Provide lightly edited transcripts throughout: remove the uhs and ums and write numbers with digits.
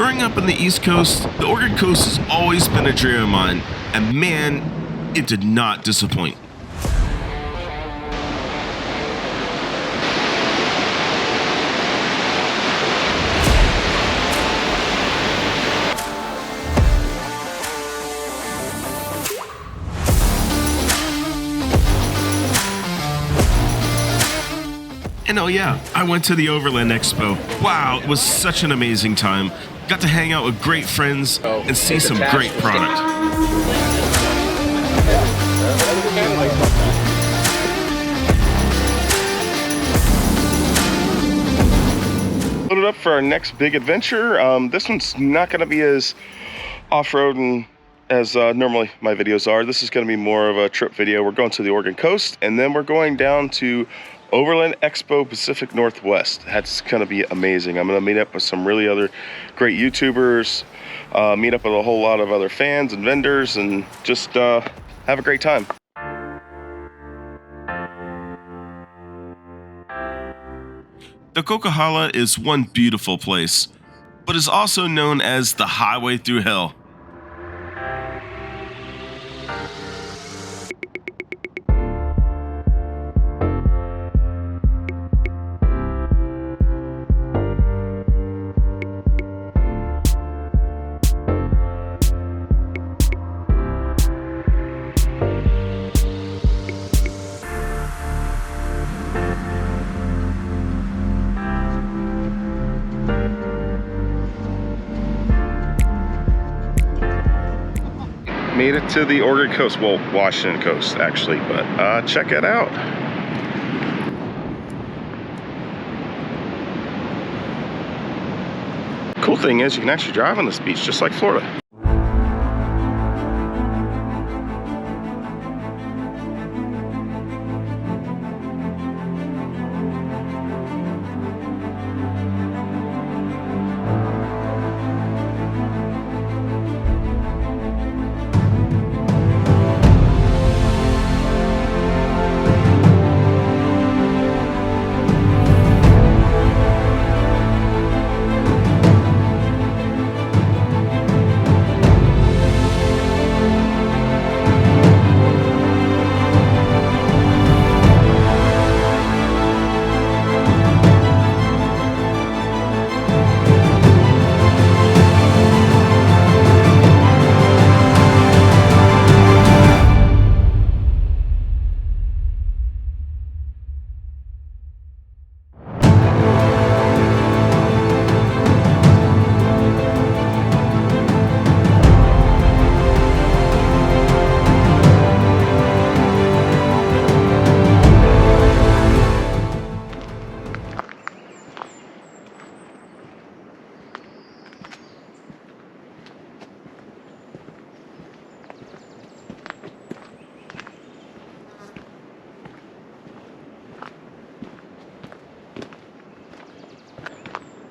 Growing up on the East Coast, the Oregon coast has always been a dream of mine, and man, it did not disappoint. And oh yeah, I went to the Overland Expo. Wow, it was such an amazing time. Got to hang out with great friends and see some great product. Loaded up for our next big adventure. This one's not going to be as off-roading as normally my videos are. This is going to be more of a trip video. We're going to the Oregon coast, and then we're going down to Overland Expo Pacific Northwest. That's going to be amazing. I'm going to meet up with some really other great YouTubers, meet up with a whole lot of other fans and vendors, and just have a great time. The Coquihalla is one beautiful place, but is also known as the highway through hell. Made it to the Oregon coast, well, Washington coast actually, but check it out. Cool thing is you can actually drive on this beach just like Florida.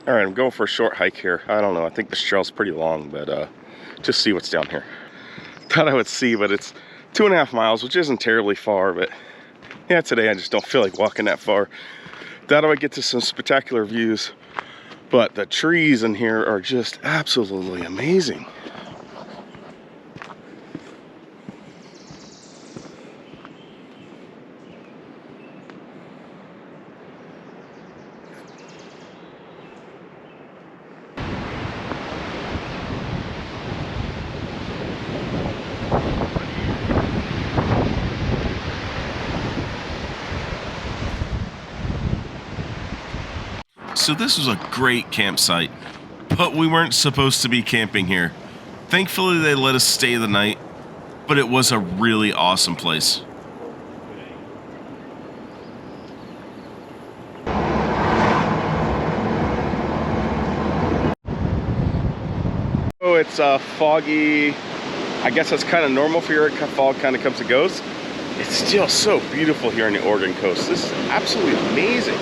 All right, I'm going for a short hike here. I don't know, I think this trail's pretty long, but just see what's down here. Thought I would see, but it's 2.5 miles, which isn't terribly far, but yeah, today I just don't feel like walking that far. Thought I would get to some spectacular views, but the trees in here are just absolutely amazing. So this was a great campsite, but we weren't supposed to be camping here. Thankfully they let us stay the night, but it was a really awesome place. Oh, it's foggy. I guess that's kind of normal for your fog kind of comes and goes. It's still so beautiful here on the Oregon coast. This is absolutely amazing.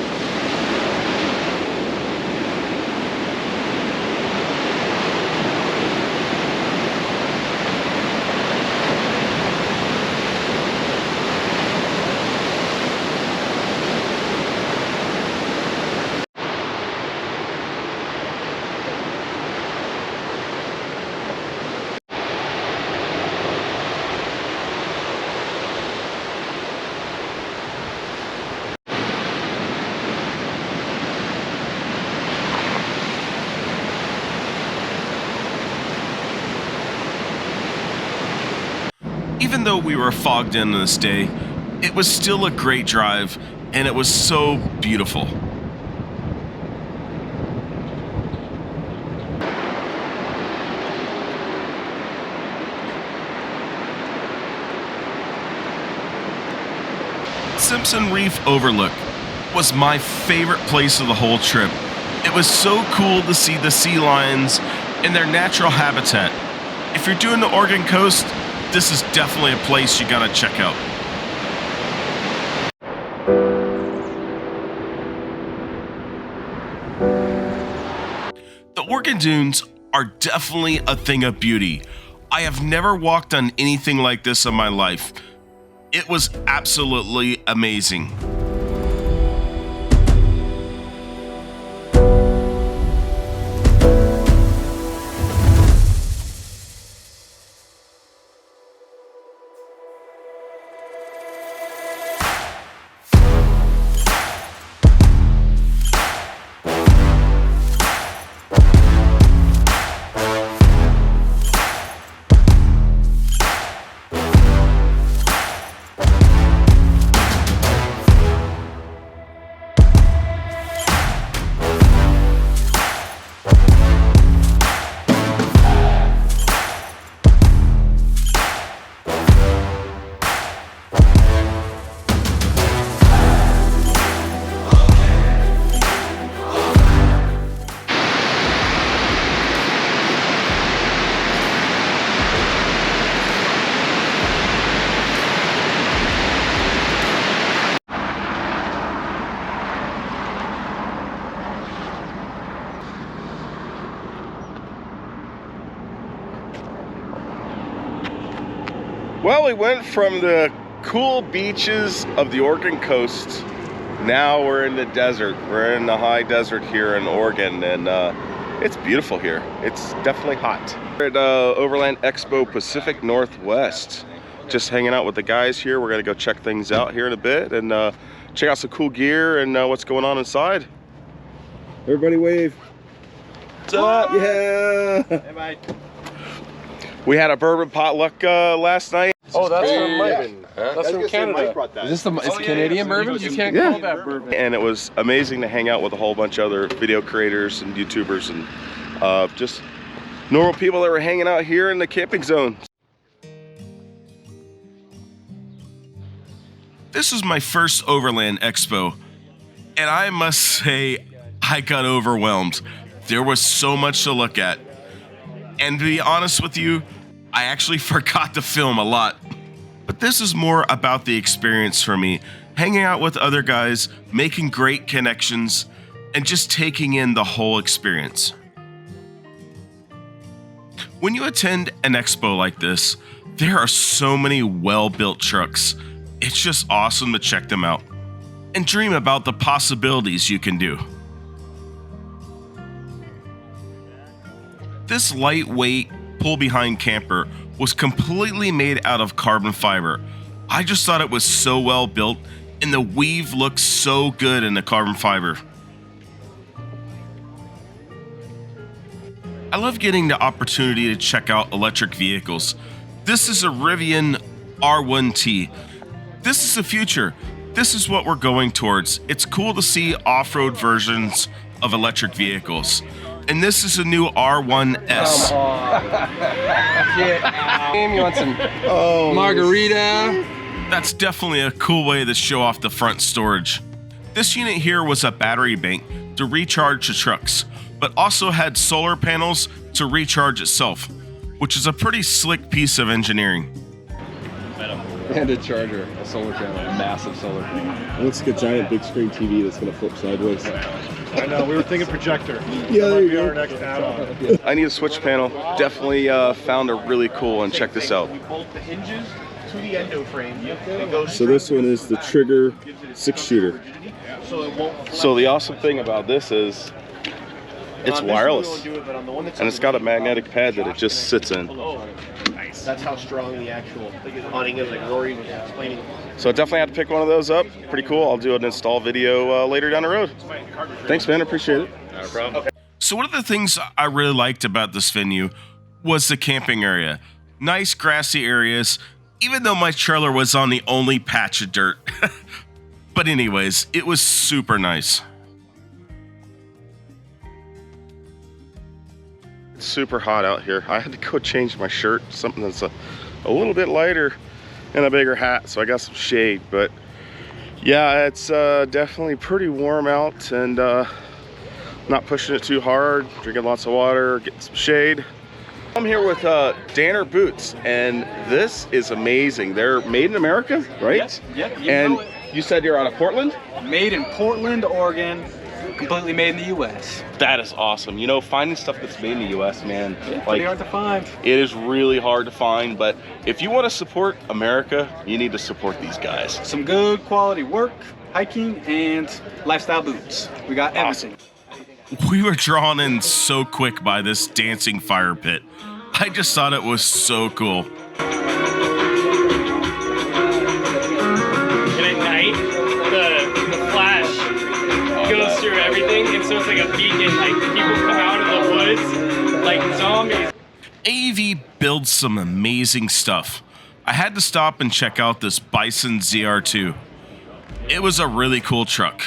Even though we were fogged in on this day, it was still a great drive, and it was so beautiful. Simpson Reef Overlook was my favorite place of the whole trip. It was so cool to see the sea lions in their natural habitat. If you're doing the Oregon coast, this is definitely a place you gotta check out. The Oregon dunes are definitely a thing of beauty. I have never walked on anything like this in my life. It was absolutely amazing. Well, we went from the cool beaches of the Oregon coast. Now we're in the desert. We're in the high desert here in Oregon, and it's beautiful here. It's definitely hot. We're at Overland Expo Pacific Northwest. Just hanging out with the guys here. We're gonna go check things out here in a bit and check out some cool gear and what's going on inside. Everybody wave. What's up? Yeah. Hey, mate. We had a bourbon potluck last night. Oh, that's from Mike. Huh? That's from Canada. Is this the Canadian bourbon? You can't call that bourbon. And it was amazing to hang out with a whole bunch of other video creators and YouTubers and just normal people that were hanging out here in the camping zone. This was my first Overland Expo, and I must say, I got overwhelmed. There was so much to look at. And to be honest with you, I actually forgot to film a lot. But this is more about the experience for me, hanging out with other guys, making great connections, and just taking in the whole experience. When you attend an expo like this, there are so many well-built trucks. It's just awesome to check them out and dream about the possibilities you can do. This lightweight, pull-behind camper was completely made out of carbon fiber. I just thought it was so well built, and the weave looks so good in the carbon fiber. I love getting the opportunity to check out electric vehicles. This is a Rivian R1T. This is the future. This is what we're going towards. It's cool to see off-road versions of electric vehicles. And this is a new R1S. Come on. Get out. You want some margarita? That's definitely a cool way to show off the front storage. This unit here was a battery bank to recharge the trucks, but also had solar panels to recharge itself, which is a pretty slick piece of engineering. And a charger, a solar panel, a massive solar panel. It looks like a giant big screen TV that's going to flip sideways. I know, we were thinking projector. Yeah, there you go. Our next add-on. I need a switch panel. Definitely found a really cool one. Check this out. We bolt the hinges to the endo frame. So this one is the Trigger 6-shooter. So the awesome thing about this is it's wireless, and it's got a magnetic pad that it just sits in. That's how strong the actual awning is, like Rory was explaining. So I definitely have to pick one of those up. Pretty cool. I'll do an install video later down the road. Thanks, man. I appreciate it. Not a problem. Okay. So one of the things I really liked about this venue was the camping area. Nice grassy areas, even though my trailer was on the only patch of dirt. But anyways, it was super nice. It's super hot out here. I had to go change my shirt, something that's a little bit lighter, and a bigger hat, so I got some shade. But yeah, it's definitely pretty warm out, and not pushing it too hard, drinking lots of water, getting some shade. I'm here with Danner Boots, and this is amazing. They're made in America, right? Yep. And you said you're out of Portland? Made in Portland, Oregon, completely made in the U.S. That is awesome. You know, finding stuff that's made in the U.S., man, Yeah, pretty hard to find. it is really hard to find, but if you want to support America, you need to support these guys. Some good quality work, hiking, and lifestyle boots. We got everything. We were drawn in so quick by this dancing fire pit. I just thought it was so cool. And at night, the flash goes through everything, and so it's like a beacon. Like people come out of the woods like zombies. AEV builds some amazing stuff. I had to stop and check out this Bison ZR2. It was a really cool truck.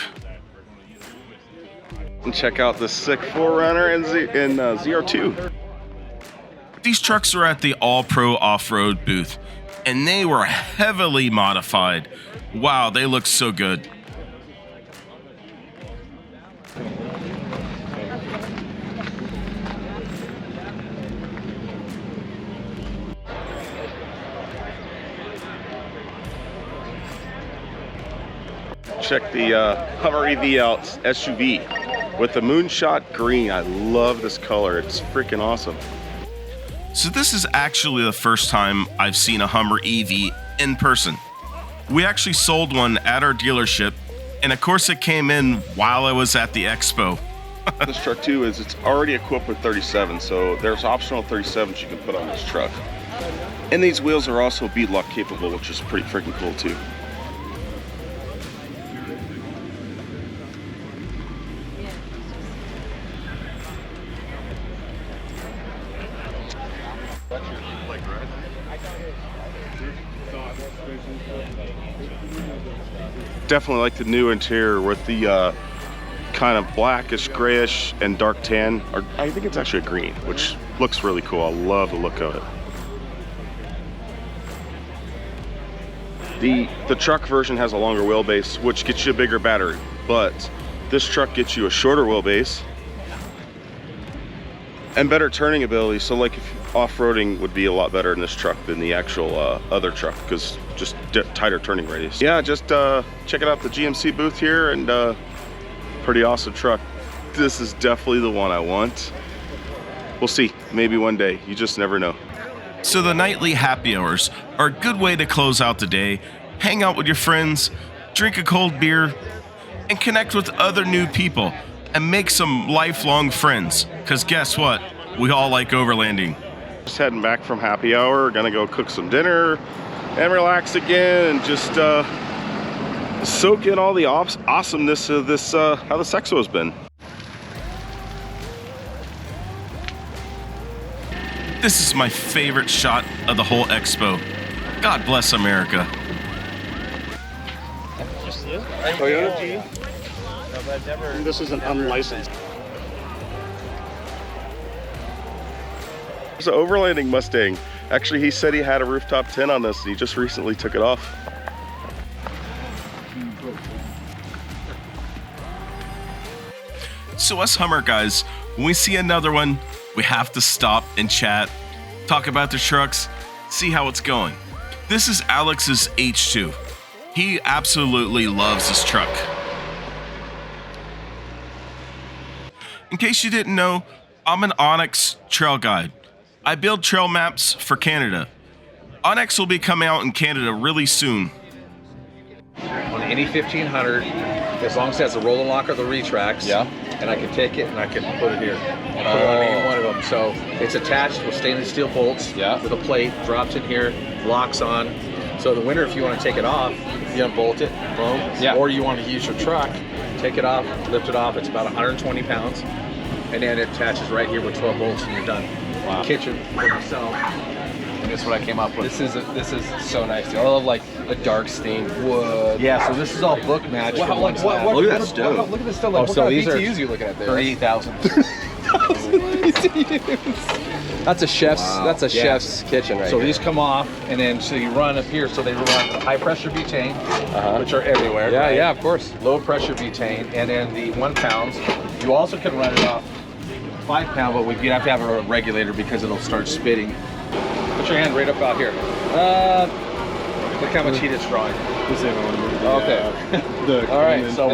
And check out the sick 4Runner and ZR2. These trucks are at the All Pro Off-Road booth, and they were heavily modified. Wow, they look so good. Check the Hummer EV out SUV with the Moonshot Green. I love this color. It's freaking awesome. So this is actually the first time I've seen a Hummer EV in person. We actually sold one at our dealership, and of course it came in while I was at the expo. This truck too it's already equipped with 37, so there's optional 37s you can put on this truck. And these wheels are also beadlock capable, which is pretty freaking cool too. Definitely like the new interior with the kind of blackish, grayish, and dark tan. Or I think it's actually a green, which looks really cool. I love the look of it. The truck version has a longer wheelbase, which gets you a bigger battery, but this truck gets you a shorter wheelbase and better turning ability. So like if off-roading would be a lot better in this truck than the actual other truck, because just tighter turning radius. Yeah, just check it out, the GMC booth here, and pretty awesome truck. This is definitely the one I want. We'll see, maybe one day, you just never know. So the nightly happy hours are a good way to close out the day, hang out with your friends, drink a cold beer, and connect with other new people, and make some lifelong friends. Because guess what? We all like overlanding. Just heading back from happy hour, gonna go cook some dinner and relax again, and just soak in all the awesomeness of this, how this expo has been. This is my favorite shot of the whole expo. God bless America. Toyota G. This is an unlicensed. It's an overlanding Mustang. Actually, he said he had a rooftop tent on this, and he just recently took it off. So us Hummer guys, when we see another one, we have to stop and chat, talk about the trucks, see how it's going. This is Alex's H2. He absolutely loves this truck. In case you didn't know, I'm an Onyx trail guide. I build trail maps for Canada. Onyx will be coming out in Canada really soon. On any 1500, as long as it has the roll and lock or the retracts, yeah, and I can take it and I can put it here and put it on any one of them. So it's attached with stainless steel bolts, yeah, with a plate, drops in here, locks on. So the winter, if you want to take it off, you unbolt it, boom, yeah, or you want to use your truck, take it off, lift it off. It's about 120 pounds, and then it attaches right here with 12 bolts, and you're done. Wow. Kitchen for yourself. And this is what I came up with. This is so nice, dude. I love like the dark stained wood. Yeah, so this is all book match. Wow, from like, one slab. look at that stone. Look at this stone. Like, Oh, what so kind these of are BTUs you looking at there? 38,000. That's a chef's. That's a chef's kitchen right So here. these come off, and then so you run up here. So they run high pressure butane, which are everywhere. Yeah, right? yeah, of course. Low pressure butane, and then the 1 pounds. You also can run it off 5 pound, but you have to have a regulator because it'll start spitting. Put your hand right up out here. Look how much heat it's drawing. Okay. All right. So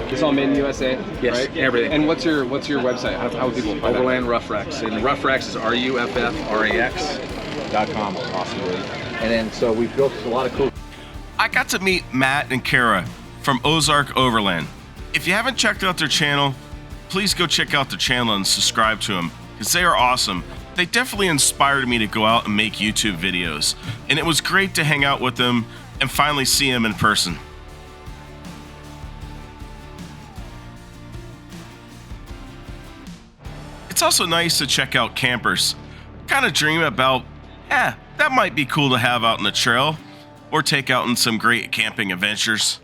it's all made in USA. Yes, right? everything. And what's your website? How would people find Overland Rough Racks, and Rough Racks is RUFFRAX.com. Awesome, dude. And then so we built a lot of cool. I got to meet Matt and Kara from Ozark Overland. If you haven't checked out their channel, please go check out their channel and subscribe to them because they are awesome. They definitely inspired me to go out and make YouTube videos, and it was great to hang out with them and finally see them in person. It's also nice to check out campers. Kind of dream about, that might be cool to have out in the trail or take out in some great camping adventures.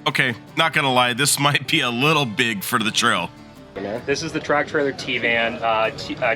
Okay, not gonna lie, this might be a little big for the trail. This is the Track Trailer T-Van.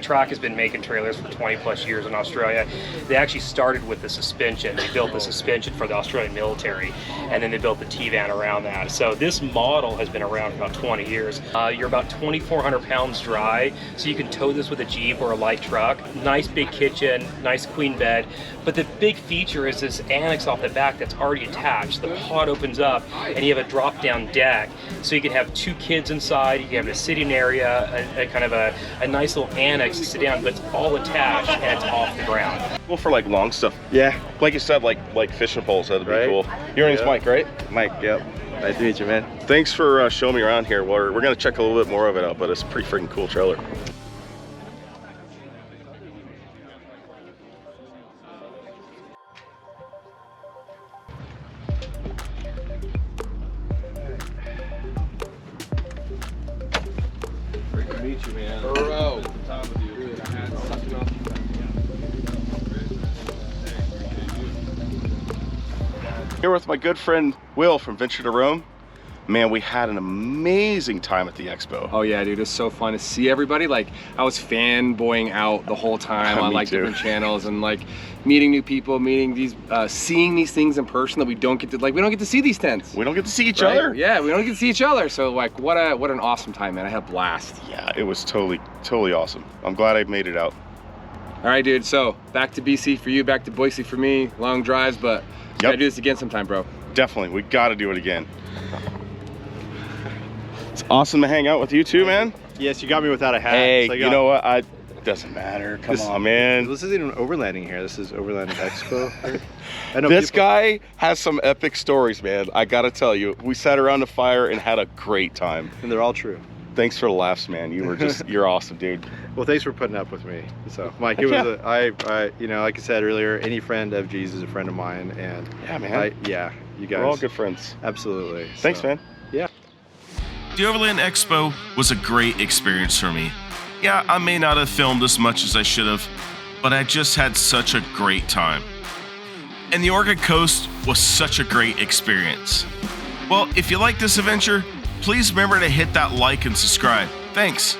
Track has been making trailers for 20 plus years in Australia. They actually started with the suspension. They built the suspension for the Australian military, and then they built the T-Van around that. So this model has been around for about 20 years. You're about 2,400 pounds dry, so you can tow this with a Jeep or a light truck. Nice big kitchen, nice queen bed. But the big feature is this annex off the back that's already attached. The pod opens up, and you have a drop-down deck. So you can have 2 kids inside, you can have a sitting area, a kind of a nice little annex to sit down, but it's all attached and it's off the ground. Cool for like long stuff. Yeah. Like you said, like fishing poles, that'd be Right. cool. Your name's Mike, right? Mike, yep. Nice to meet you, man. Thanks for showing me around here. We're gonna check a little bit more of it out, but it's a pretty freaking cool trailer. Great to meet you, man. Bro. Dude, I had such an awesome time. Here with my good friend Will from Venture to Rome. Man, we had an amazing time at the expo. Oh yeah, dude, it's so fun to see everybody. Like, I was fanboying out the whole time on Me like too. different channels and like meeting new people, meeting these, seeing these things in person that we don't get to, like, we don't get to see these tents. We don't get to see each Right? other. Yeah, we don't get to see each other. So like, what an awesome time, man. I had a blast. Yeah, it was totally awesome. I'm glad I made it out. All right, dude. So back to BC for you, back to Boise for me. Long drives, but gotta do this again sometime, bro. Definitely, we gotta do it again. It's awesome to hang out with you too, man. Yes, you got me without a hat. Hey, So you know what? Doesn't matter. Come on, man. This isn't even overlanding here. This is Overland Expo. I know This people- guy has some epic stories, man. I gotta tell you. We sat around the fire and had a great time. And they're all true. Thanks for the laughs, man. You were just, you're awesome, dude. Well, thanks for putting up with me. So, Mike, it was you know, like I said earlier, any friend of G's is a friend of mine, and Yeah, man. you guys. We're all good friends. Absolutely. Thanks, So, man. Yeah. The Overland Expo was a great experience for me. Yeah, I may not have filmed as much as I should have, but I just had such a great time. And the Oregon coast was such a great experience. Well, if you like this adventure, please remember to hit that like and subscribe. Thanks.